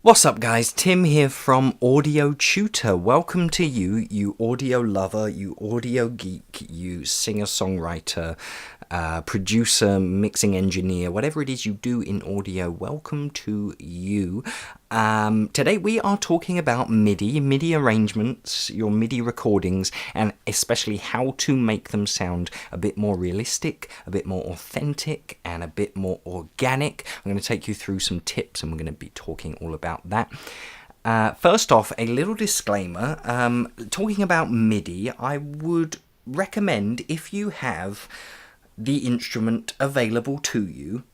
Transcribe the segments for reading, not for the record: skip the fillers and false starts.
What's up guys, Tim here from Audio Tutor. Welcome to you, you audio lover, you audio geek, you singer-songwriter, producer, mixing engineer, whatever it is you do in audio, welcome to you. Today we are talking about MIDI arrangements, your MIDI recordings, and especially how to make them sound a bit more realistic, a bit more authentic, and a bit more organic. I'm going to take you through some tips and we're going to be talking all about that. First off, a little disclaimer. Talking about MIDI, I would recommend, if you have the instrument available to you,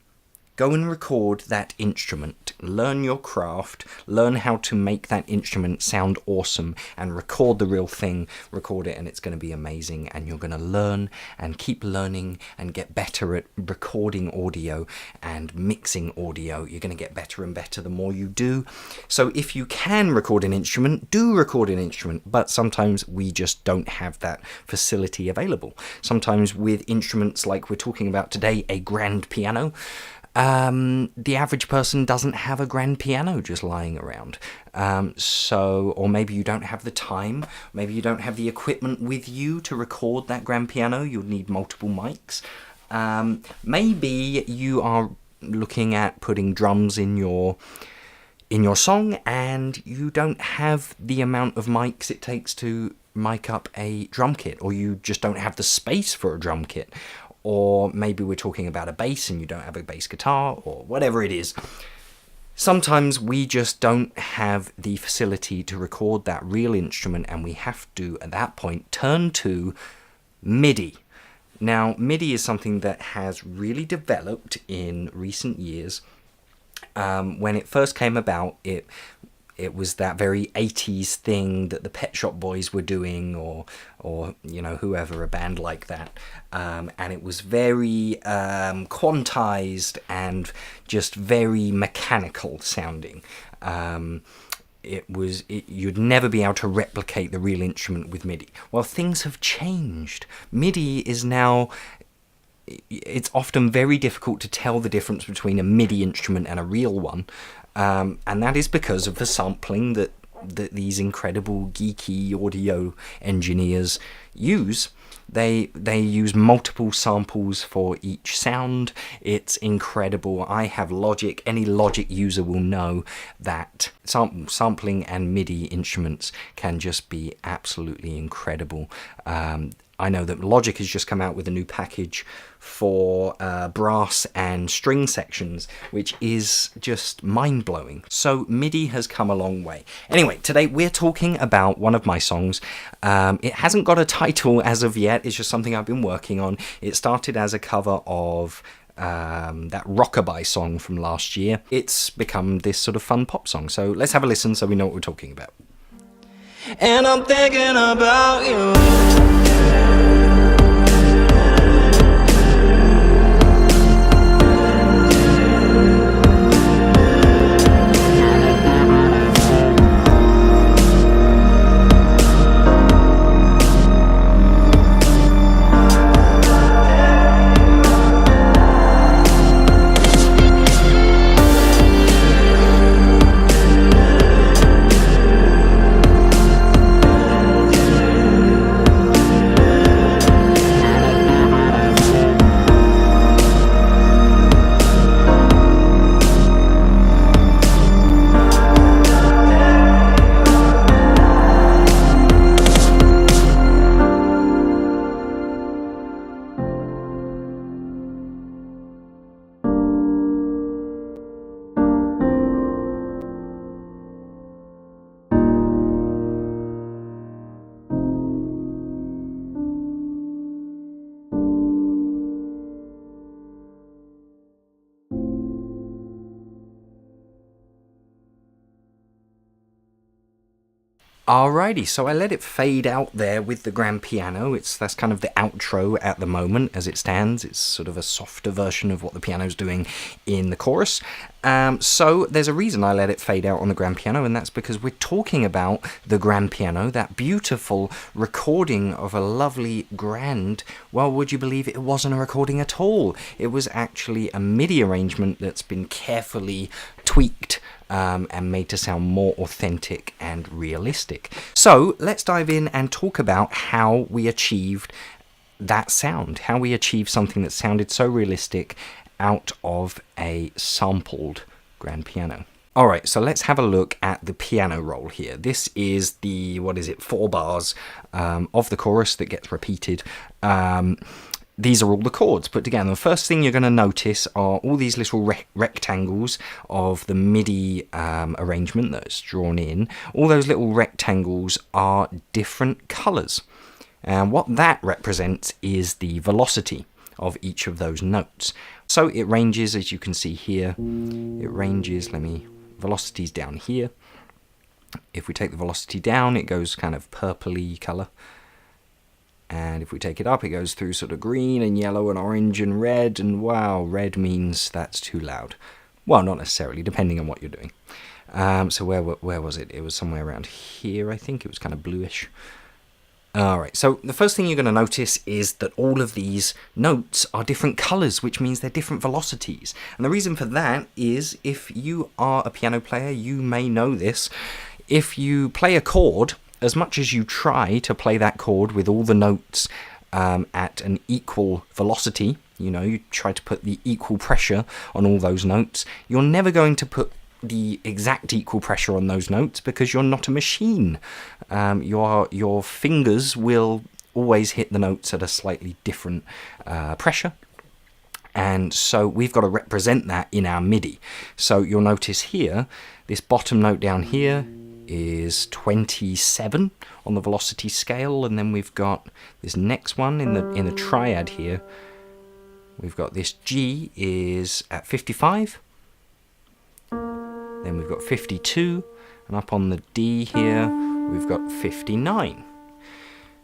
go and record that instrument, learn your craft, learn how to make that instrument sound awesome, and record the real thing, record it, and it's going to be amazing, and you're going to learn and keep learning and get better at recording audio and mixing audio. You're going to get better and better the more you do. So if you can record an instrument, do record an instrument, but sometimes we just don't have that facility available. Sometimes with instruments like we're talking about today, a grand piano, the average person doesn't have a grand piano just lying around. Or maybe you don't have the time, maybe you don't have the equipment with you to record that grand piano. You'll need multiple mics. Maybe you are looking at putting drums in your song and you don't have the amount of mics it takes to mic up a drum kit, or you just don't have the space for a drum kit. Or maybe we're talking about a bass and you don't have a bass guitar, or whatever it is. Sometimes we just don't have the facility to record that real instrument, and we have to, at that point, turn to MIDI. Now, MIDI is something that has really developed in recent years. When it first came about, it was that very 80s thing that the Pet Shop Boys were doing, or you know, whoever, a band like that. And it was very quantized and just very mechanical sounding. You'd never be able to replicate the real instrument with MIDI. Well, things have changed. MIDI is now... It's often very difficult to tell the difference between a MIDI instrument and a real one. And that is because of the sampling that these incredible geeky audio engineers use. They use multiple samples for each sound. It's incredible. I have Logic. Any Logic user will know that sampling and MIDI instruments can just be absolutely incredible. I know that Logic has just come out with a new package for brass and string sections, which is just mind-blowing. So MIDI has come a long way. Anyway, today we're talking about one of my songs. It hasn't got a title as of yet. It's just something I've been working on. It started as a cover of that Rockabye song from last year. It's become this sort of fun pop song. So let's have a listen so we know what we're talking about. And I'm thinking about you. Alrighty, so I let it fade out there with the grand piano. That's kind of the outro at the moment as it stands. It's sort of a softer version of what the piano's doing in the chorus. So there's a reason I let it fade out on the grand piano, and that's because we're talking about the grand piano, that beautiful recording of a lovely grand. Well, would you believe it wasn't a recording at all? It was actually a MIDI arrangement that's been carefully tweaked and made to sound more authentic and realistic. So let's dive in and talk about how we achieved that sound, how we achieved something that sounded so realistic out of a sampled grand piano. Alright, so let's have a look at the piano roll here. This is the, 4 bars of the chorus that gets repeated. These are all the chords put together. The first thing you're going to notice are all these little rectangles of the MIDI arrangement that's drawn in. All those little rectangles are different colours. And what that represents is the velocity of each of those notes. So it ranges, as you can see here, it ranges, velocity's down here. If we take the velocity down, it goes kind of purpley colour. And if we take it up, it goes through sort of green and yellow and orange and red. And wow, red means that's too loud. Well, not necessarily, depending on what you're doing. So where was it? It was somewhere around here, I think. It was kind of bluish. Alright, so the first thing you're going to notice is that all of these notes are different colours, which means they're different velocities. And the reason for that is, if you are a piano player, you may know this. If you play a chord, as much as you try to play that chord with all the notes at an equal velocity, you try to put the equal pressure on all those notes, you're never going to put the exact equal pressure on those notes because you're not a machine. Your fingers will always hit the notes at a slightly different pressure. And so we've got to represent that in our MIDI. So you'll notice here, this bottom note down here is 27 on the velocity scale, and then we've got this next one in the triad here. We've got this G is at 55. Then we've got 52, and up on the D here, we've got 59.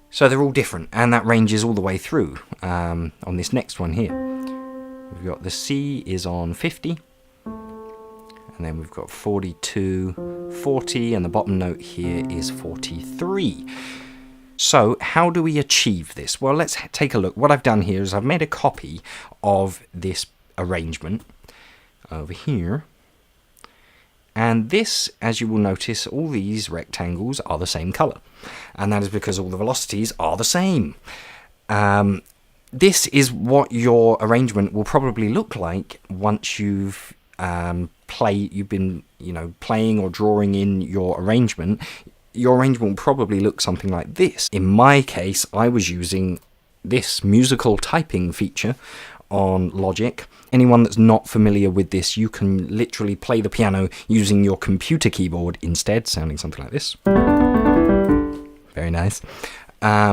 So they're all different, and that ranges all the way through on this next one here. We've got the C is on 50, and then we've got 42, 40, and the bottom note here is 43. So how do we achieve this? Well, let's take a look. What I've done here is I've made a copy of this arrangement over here. And this, as you will notice, all these rectangles are the same colour. And that is because all the velocities are the same. This is what your arrangement will probably look like once you've been playing or drawing in your arrangement. Your arrangement will probably look something like this. In my case, I was using this musical typing feature on Logic. Anyone that's not familiar with this, you can literally play the piano using your computer keyboard instead, sounding something like this. Very nice.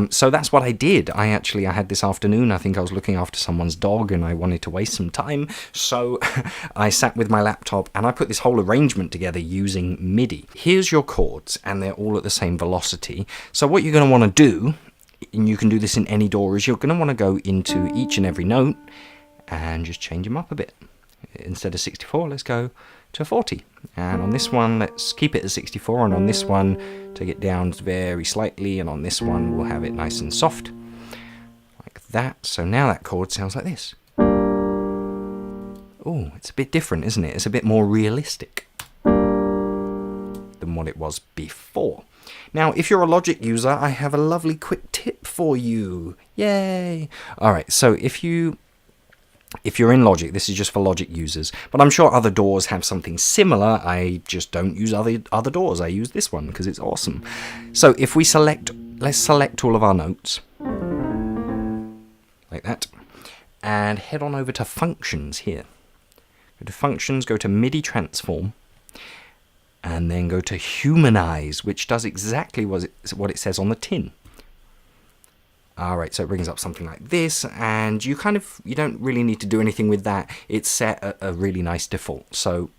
So that's what I did. I had this afternoon, I think I was looking after someone's dog and I wanted to waste some time. So I sat with my laptop and I put this whole arrangement together using MIDI. Here's your chords and they're all at the same velocity. So what you're going to want to do, and you can do this in any DAW, is you're going to want to go into each and every note and just change them up a bit. Instead of 64, let's go to 40. And on this one, let's keep it at 64, and on this one, take it down very slightly, and on this one, we'll have it nice and soft, like that. So now that chord sounds like this. Oh, it's a bit different, isn't it? It's a bit more realistic than what it was before. Now, if you're a Logic user, I have a lovely quick tip for you. Yay! Alright, so if you're in Logic, this is just for Logic users, but I'm sure other DAWs have something similar. I just don't use other DAWs. I use this one because it's awesome. So if we let's select all of our notes, like that, and head on over to Functions here. Go to Functions, go to MIDI Transform, and then go to Humanize, which does exactly what it says on the tin. Alright, so it brings up something like this, and you don't really need to do anything with that. It's set at a really nice default, so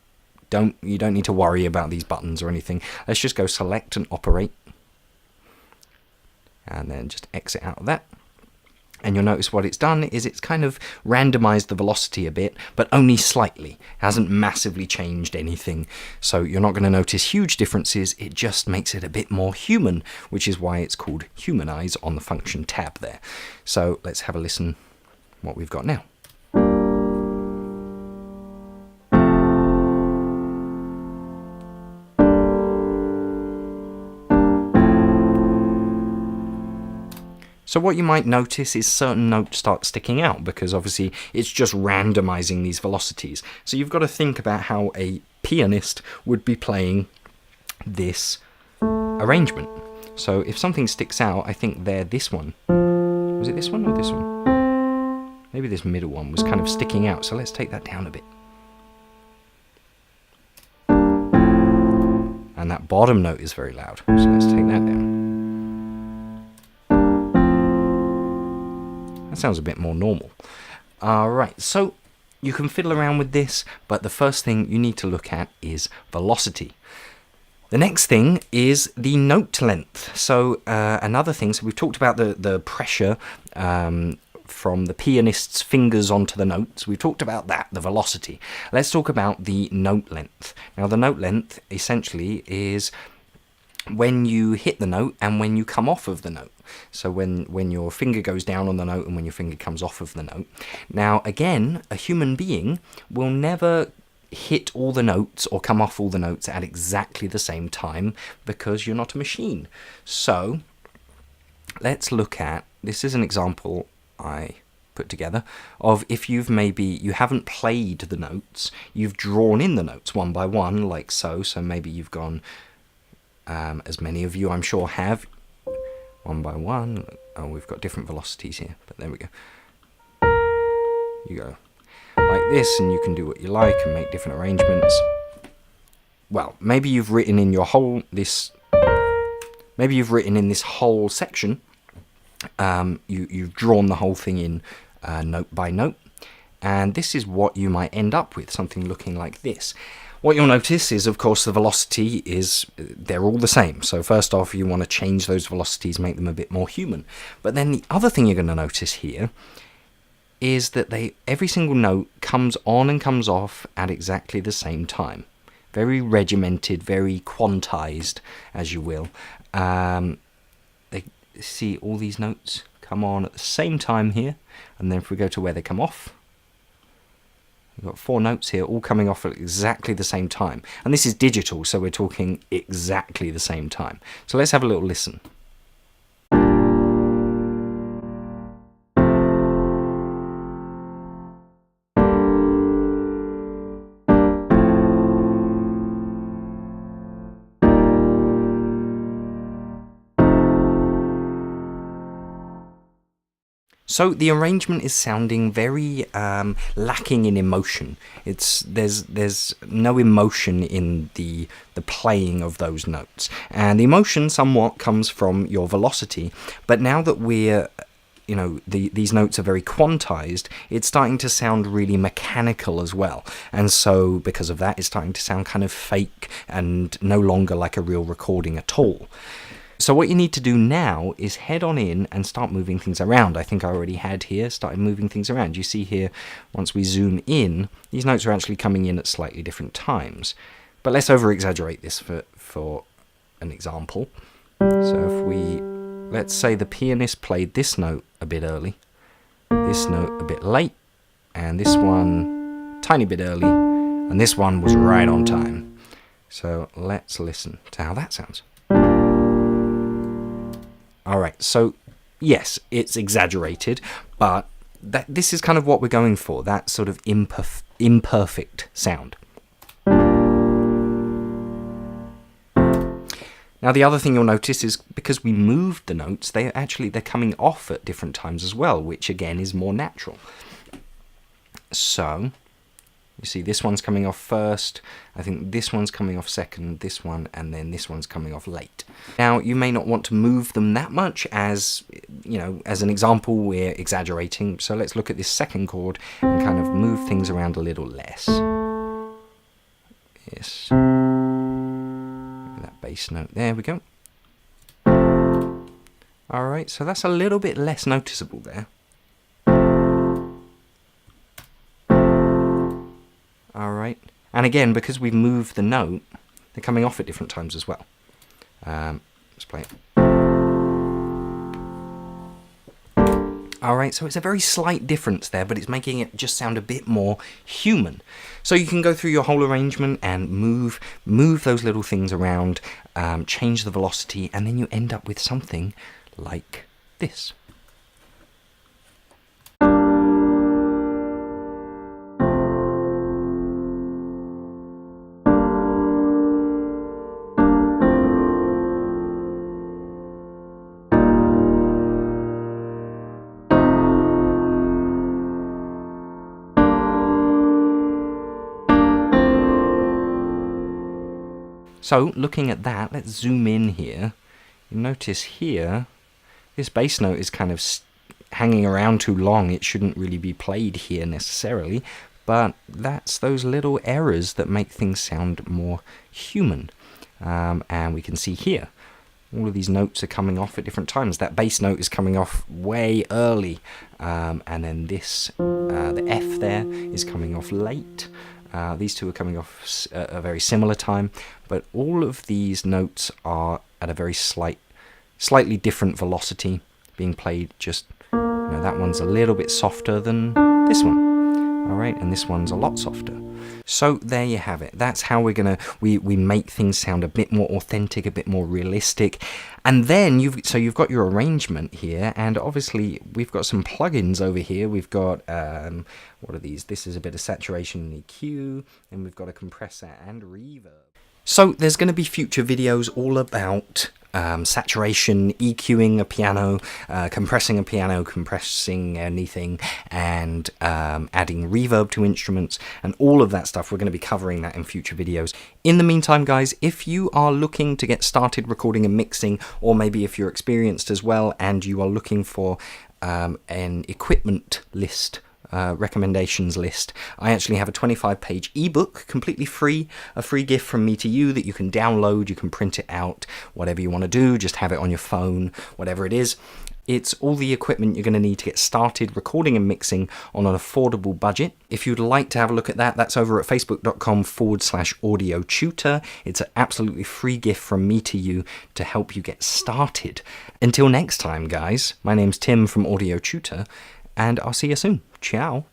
you don't need to worry about these buttons or anything. Let's just go Select and Operate, and then just exit out of that. And you'll notice what it's done is it's kind of randomized the velocity a bit, but only slightly. It hasn't massively changed anything. So you're not going to notice huge differences. It just makes it a bit more human, which is why it's called Humanize on the function tab there. So let's have a listen what we've got now. So what you might notice is certain notes start sticking out because obviously it's just randomizing these velocities. So you've got to think about how a pianist would be playing this arrangement. So if something sticks out, I think they're this one. Was it this one or this one? Maybe this middle one was kind of sticking out. So let's take that down a bit. And that bottom note is very loud. So let's take that down. That sounds a bit more normal. Alright, so you can fiddle around with this, but the first thing you need to look at is velocity. The next thing is the note length. So another thing, so we've talked about the pressure from the pianist's fingers onto the notes. We've talked about that, the velocity. Let's talk about the note length. Now the note length essentially is when you hit the note and when you come off of the note. So when your finger goes down on the note and when your finger comes off of the note. Now again, a human being will never hit all the notes or come off all the notes at exactly the same time because you're not a machine. So let's look at, this is an example I put together of if you haven't played the notes, you've drawn in the notes one by one like so. So maybe you've gone, as many of you I'm sure have, one by one. Oh, we've got different velocities here, but there we go. You go like this and you can do what you like and make different arrangements. Well, maybe you've written in your whole this whole section. You've drawn the whole thing in note by note, and this is what you might end up with, something looking like this. What you'll notice is, of course, the velocity they're all the same. So first off, you want to change those velocities, make them a bit more human. But then the other thing you're going to notice here is that every single note comes on and comes off at exactly the same time. Very regimented, very quantized, as you will. They see all these notes come on at the same time here, and then if we go to where they come off, we've got 4 notes here all coming off at exactly the same time. And this is digital, so we're talking exactly the same time. So let's have a little listen. So the arrangement is sounding very lacking in emotion. There's no emotion in the playing of those notes, and the emotion somewhat comes from your velocity. But now that these notes are very quantized, it's starting to sound really mechanical as well. And so because of that, it's starting to sound kind of fake and no longer like a real recording at all. So what you need to do now is head on in and start moving things around. I think I already had here, started moving things around. You see here, once we zoom in, these notes are actually coming in at slightly different times. But let's over-exaggerate this for an example. So if let's say the pianist played this note a bit early, this note a bit late, and this one tiny bit early, and this one was right on time. So let's listen to how that sounds. Alright, so yes, it's exaggerated, but this is kind of what we're going for, that sort of imperfect sound. Now the other thing you'll notice is because we moved the notes, they're coming off at different times as well, which again is more natural. So you see this one's coming off first, I think this one's coming off second, this one, and then this one's coming off late. Now you may not want to move them that much, as an example we're exaggerating, so let's look at this second chord and kind of move things around a little less. Yes. That bass note, there we go. Alright, so that's a little bit less noticeable there. And again, because we've moved the note, they're coming off at different times as well. Let's play it. Alright, so it's a very slight difference there, but it's making it just sound a bit more human. So you can go through your whole arrangement and move those little things around, change the velocity, and then you end up with something like this. So, looking at that, let's zoom in here. You notice here, this bass note is kind of hanging around too long. It shouldn't really be played here necessarily, but that's those little errors that make things sound more human. And we can see here, all of these notes are coming off at different times. That bass note is coming off way early, and then this, the F there, is coming off late. These two are coming off at a very similar time, but all of these notes are at a very slightly different velocity, being played just, that one's a little bit softer than this one, all right, and this one's a lot softer. So there you have it. That's how we make things sound a bit more authentic, a bit more realistic. And then you've got your arrangement here, and obviously we've got some plugins over here. We've got what are these? This is a bit of saturation and EQ, and we've got a compressor and reverb. So there's going to be future videos all about saturation, EQing a piano, compressing a piano, compressing anything, and adding reverb to instruments, and all of that stuff. We're going to be covering that in future videos. In the meantime, guys, if you are looking to get started recording and mixing, or maybe if you're experienced as well and you are looking for an equipment list, recommendations list, I actually have a 25-page ebook, completely free, a free gift from me to you that you can download. You can print it out, whatever you want to do, just have it on your phone, whatever it is. It's all the equipment you're going to need to get started recording and mixing on an affordable budget. If you'd like to have a look at that, that's over at facebook.com/audio tutor. It's an absolutely free gift from me to you to help you get started. Until next time, guys, my name's Tim from Audio Tutor, and I'll see you soon. Ciao.